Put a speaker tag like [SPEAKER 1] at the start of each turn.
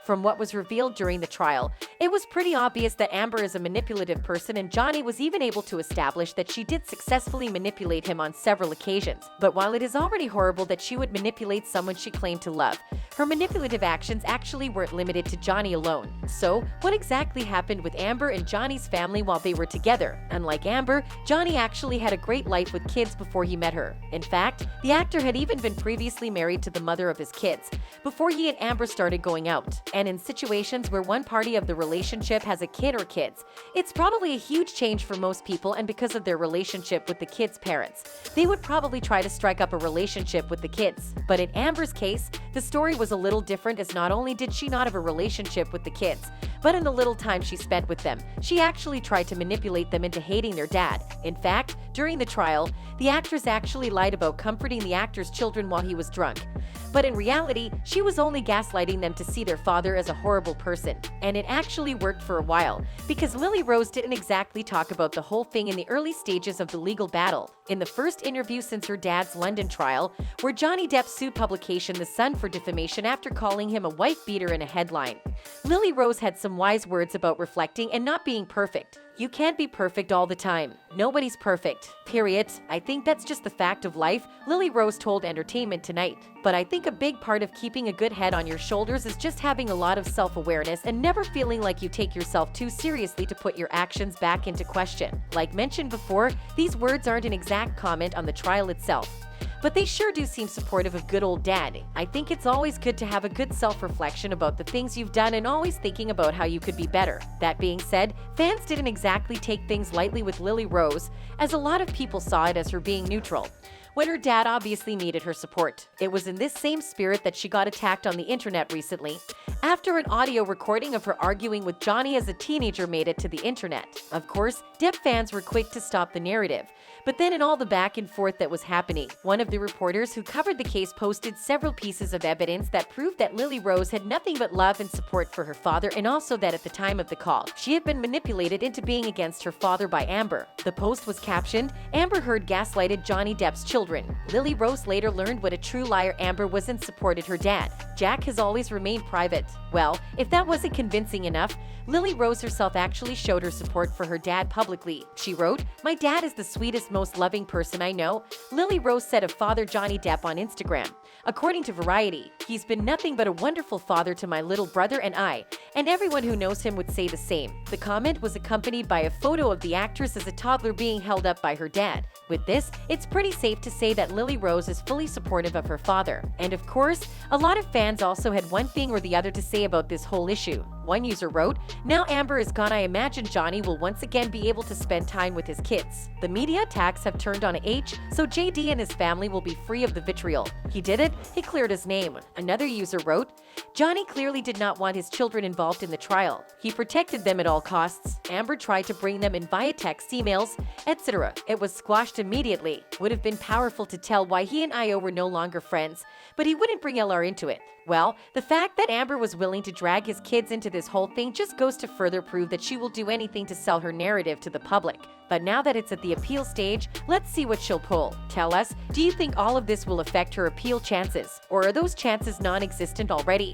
[SPEAKER 1] From what was revealed during the trial, it was pretty obvious that Amber is a manipulative person, and Johnny was even able to establish that she did successfully manipulate him on several occasions. But while it is already horrible that she would manipulate someone she claimed to love, her manipulative actions actually weren't limited to Johnny alone. So, what exactly happened with Amber and Johnny's family while they were together? Unlike Amber, Johnny actually had a great life with kids before he met her. In fact, the actor had even been previously married to the mother of his kids before he and Amber started going out. And in situations where one party of the relationship has a kid or kids, it's probably a huge change for most people, and because of their relationship with the kids' parents, they would probably try to strike up a relationship with the kids. But in Amber's case, the story was a little different, as not only did she not have a relationship with the kids, but in the little time she spent with them, she actually tried to manipulate them into hating their dad. In fact, during the trial, the actress actually lied about comforting the actor's children while he was drunk. But in reality, she was only gaslighting them to see their father as a horrible person. And it actually worked for a while, because Lily Rose didn't exactly talk about the whole thing in the early stages of the legal battle. In the first interview since her dad's London trial, where Johnny Depp sued publication The Sun for defamation after calling him a wife-beater in a headline, Lily Rose had some wise words about reflecting and not being perfect. You can't be perfect all the time. Nobody's perfect. Period. I think that's just the fact of life, Lily Rose told Entertainment Tonight. But I think a big part of keeping a good head on your shoulders is just having a lot of self-awareness and never feeling like you take yourself too seriously to put your actions back into question. Like mentioned before, these words aren't an exact comment on the trial itself, but they sure do seem supportive of good old dad. I think it's always good to have a good self-reflection about the things you've done and always thinking about how you could be better. That being said, fans didn't exactly take things lightly with Lily Rose, as a lot of people saw it as her being neutral when her dad obviously needed her support. It was in this same spirit that she got attacked on the internet recently, after an audio recording of her arguing with Johnny as a teenager made it to the internet. Of course, Depp fans were quick to stop the narrative, but then in all the back and forth that was happening, one of the reporters who covered the case posted several pieces of evidence that proved that Lily Rose had nothing but love and support for her father, and also that at the time of the call, she had been manipulated into being against her father by Amber. The post was captioned, "Amber Heard gaslighted Johnny Depp's children." Lily Rose later learned what a true liar Amber was and supported her dad. Jack has always remained private. Well, if that wasn't convincing enough, Lily Rose herself actually showed her support for her dad publicly. She wrote, "My dad is the sweetest, most loving person I know," Lily Rose said of father Johnny Depp on Instagram. According to Variety, "He's been nothing but a wonderful father to my little brother and I, and everyone who knows him would say the same." The comment was accompanied by a photo of the actress as a toddler being held up by her dad. With this, it's pretty safe to say that Lily Rose is fully supportive of her father. And of course, a lot of fans also had one thing or the other to say about this whole issue. One user wrote, "Now Amber is gone, I imagine Johnny will once again be able to spend time with his kids. The media attacks have turned on H, so JD and his family will be free of the vitriol. He did it, he cleared his name." Another user wrote, "Johnny clearly did not want his children involved in the trial. He protected them at all costs. Amber tried to bring them in via text, emails, etc. It was squashed immediately. Would have been powerful to tell why he and Io were no longer friends, but he wouldn't bring LR into it." Well, the fact that Amber was willing to drag his kids into this whole thing just goes to further prove that she will do anything to sell her narrative to the public. But now that it's at the appeal stage, let's see what she'll pull. Tell us, do you think all of this will affect her appeal chances? Or are those chances non-existent already?